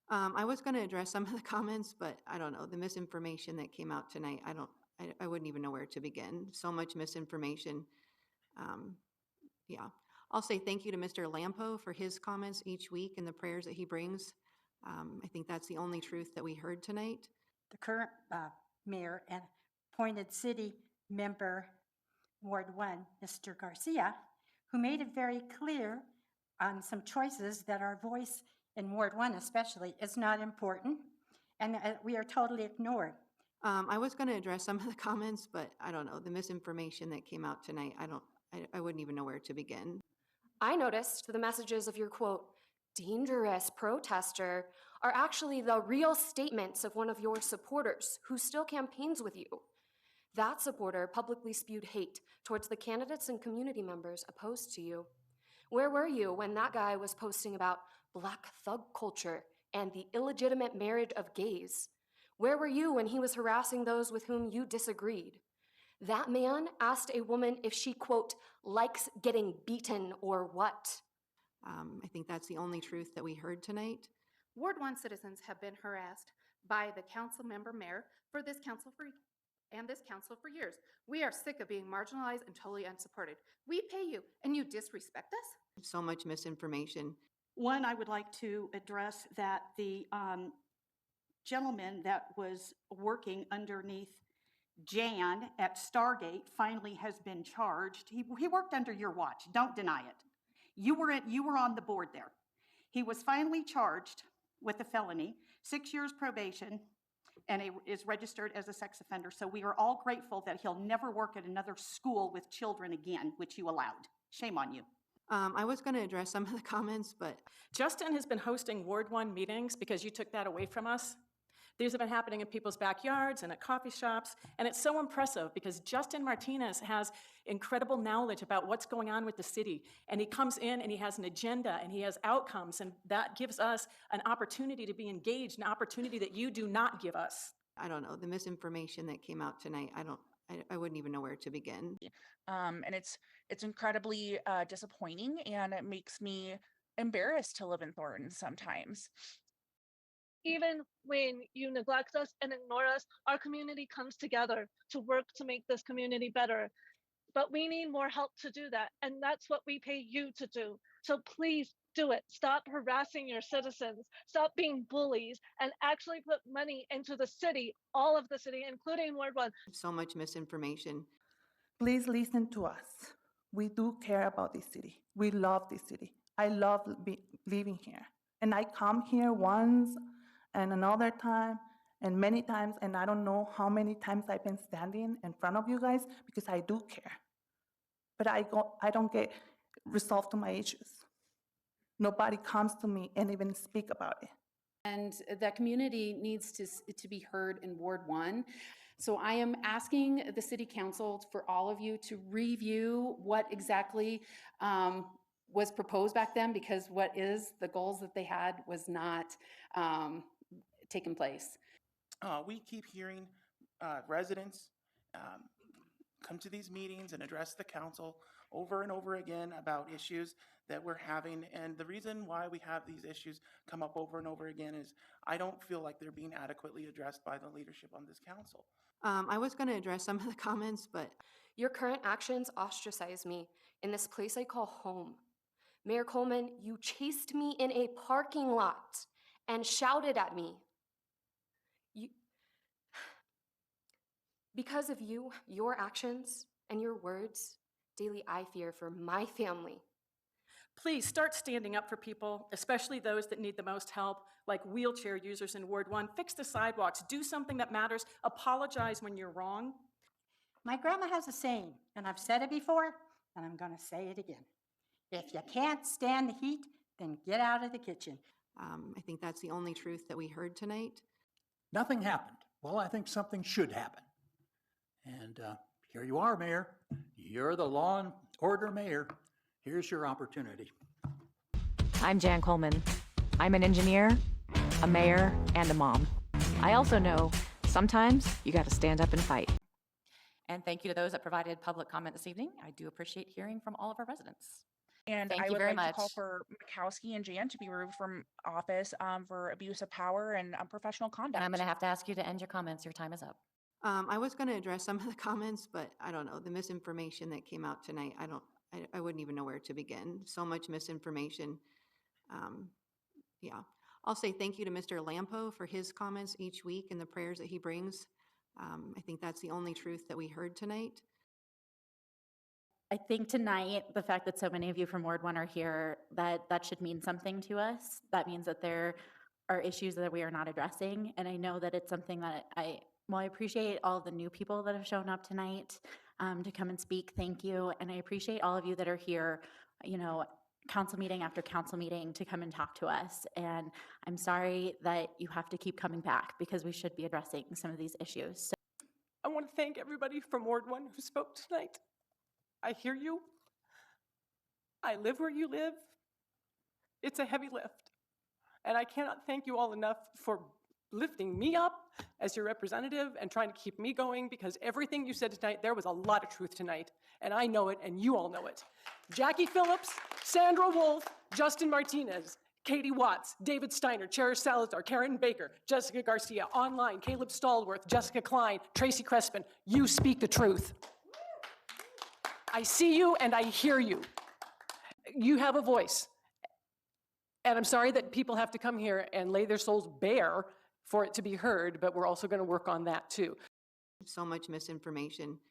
I was going to address some of the comments, but I don't know, the misinformation that came out tonight, I wouldn't even know where to begin. So much misinformation. Um, yeah. I'll say thank you to Mr. Lampo for his comments each week and the prayers that he brings. I think that's the only truth that we heard tonight. The current mayor and appointed city member, Ward 1, Mr. Garcia, who made it very clear on some choices that our voice in Ward 1 especially is not important, and we are totally ignored. I was going to address some of the comments, but I don't know, the misinformation that came out tonight, I wouldn't even know where to begin. I noticed the messages of your quote, dangerous protester, are actually the real statements of one of your supporters who still campaigns with you. That supporter publicly spewed hate towards the candidates and community members opposed to you. Where were you when that guy was posting about black thug culture and the illegitimate marriage of gays? Where were you when he was harassing those with whom you disagreed? That man asked a woman if she, quote, likes getting beaten or what? I think that's the only truth that we heard tonight. Ward 1 citizens have been harassed by the council member mayor for this council for years. We are sick of being marginalized and totally unsupported. We pay you and you disrespect us? So much misinformation. One, I would like to address that the gentleman that was working underneath Jan at Stargate finally has been charged. He worked under your watch. Don't deny it. You were on the board there. He was finally charged with a felony, 6 years probation, and is registered as a sex offender. So we are all grateful that he'll never work at another school with children again, which you allowed. Shame on you. I was going to address some of the comments, but Justin has been hosting Ward 1 meetings because you took that away from us. These have been happening in people's backyards and at coffee shops, and it's so impressive because Justin Martinez has incredible knowledge about what's going on with the city, and he comes in and he has an agenda and he has outcomes, and that gives us an opportunity to be engaged, an opportunity that you do not give us. I don't know, the misinformation that came out tonight, I wouldn't even know where to begin. And it's incredibly disappointing, and it makes me embarrassed to live in Thornton sometimes. Even when you neglect us and ignore us, our community comes together to work to make this community better. But we need more help to do that, and that's what we pay you to do. So please do it. Stop harassing your citizens, stop being bullies, and actually put money into the city, all of the city, including Ward 1. So much misinformation. Please listen to us. We do care about this city. We love this city. I love living here. And I come here once and another time and many times, and I don't know how many times I've been standing in front of you guys because I do care. But I don't get resolved to my issues. Nobody comes to me and even speak about it. And that community needs to be heard in Ward 1. So I am asking the City Council for all of you to review what exactly was proposed back then, because what is the goals that they had was not taken place. We keep hearing residents come to these meetings and address the council over and over again about issues that we're having. And the reason why we have these issues come up over and over again is I don't feel like they're being adequately addressed by the leadership on this council. I was going to address some of the comments, but Your current actions ostracize me in this place I call home. Mayor Kulmann, you chased me in a parking lot and shouted at me. Because of you, your actions, and your words, daily I fear for my family. Please start standing up for people, especially those that need the most help, like wheelchair users in Ward 1. Fix the sidewalks, do something that matters, apologize when you're wrong. My grandma has a saying, and I've said it before, and I'm going to say it again. If you can't stand the heat, then get out of the kitchen. I think that's the only truth that we heard tonight. Nothing happened. Well, I think something should happen. And here you are, Mayor. You're the law and order mayor. Here's your opportunity. I'm Jan Kulmann. I'm an engineer, a mayor, and a mom. I also know sometimes you got to stand up and fight. And thank you to those that provided public comment this evening. I do appreciate hearing from all of our residents. And Thank I you would very like to call much. for Mikowski and Jan to be removed from office for abuse of power and unprofessional conduct. And I'm going to have to ask you to end your comments. Your time is up. I was going to address some of the comments, but I don't know, the misinformation that came out tonight, I wouldn't even know where to begin. So much misinformation. Yeah. I'll say thank you to Mr. Lampo for his comments each week and the prayers that he brings. I think that's the only truth that we heard tonight. I think tonight, the fact that so many of you from Ward 1 are here, that should mean something to us. That means that there are issues that we are not addressing. And I know that it's something that I appreciate all the new people that have shown up tonight to come and speak. Thank you. And I appreciate all of you that are here, council meeting after council meeting to come and talk to us. And I'm sorry that you have to keep coming back because we should be addressing some of these issues. So I want to thank everybody from Ward 1 who spoke tonight. I hear you. I live where you live. It's a heavy lift. And I cannot thank you all enough for lifting me up as your representative and trying to keep me going, because everything you said tonight, there was a lot of truth tonight. And I know it, and you all know it. Jackie Phillips, Sandra Wolf, Justin Martinez, Katie Watts, David Steiner, Cherish Salazar, Karen Baker, Jessica Garcia, online, Caleb Stallworth, Jessica Klein, Tracy Crespin, you speak the truth. I see you and I hear you. You have a voice. And I'm sorry that people have to come here and lay their souls bare for it to be heard, but we're also going to work on that too. So much misinformation.